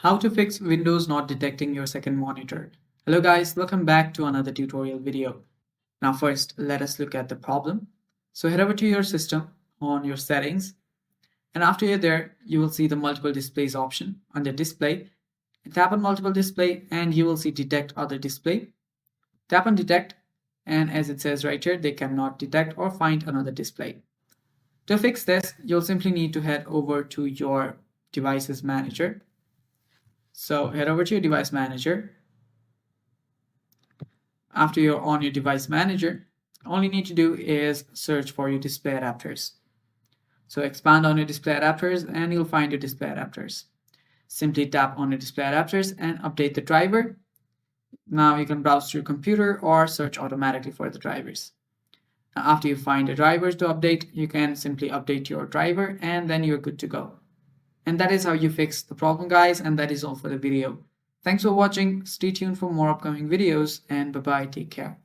How to fix Windows not detecting your second monitor. Hello guys, welcome back to another tutorial video. Now first, let us look at the problem. So head over to your system on your settings, and after you're there, you will see the multiple displays option. Under display, tap on multiple display and you will see detect other display. Tap on detect, and as it says right here, they cannot detect or find another display. To fix this, you'll simply need to head over to your devices manager. So head over to your device manager. After you're on your device manager, all you need to do is search for your display adapters. So expand on your display adapters and you'll find your display adapters. Simply tap on your display adapters and update the driver. Now you can browse through your computer or search automatically for the drivers. Now after you find the drivers to update, you can simply update your driver and then you're good to go. And that is how you fix the problem, guys, and that is all for the video. Thanks for watching. Stay tuned for more upcoming videos, and bye bye. Take care.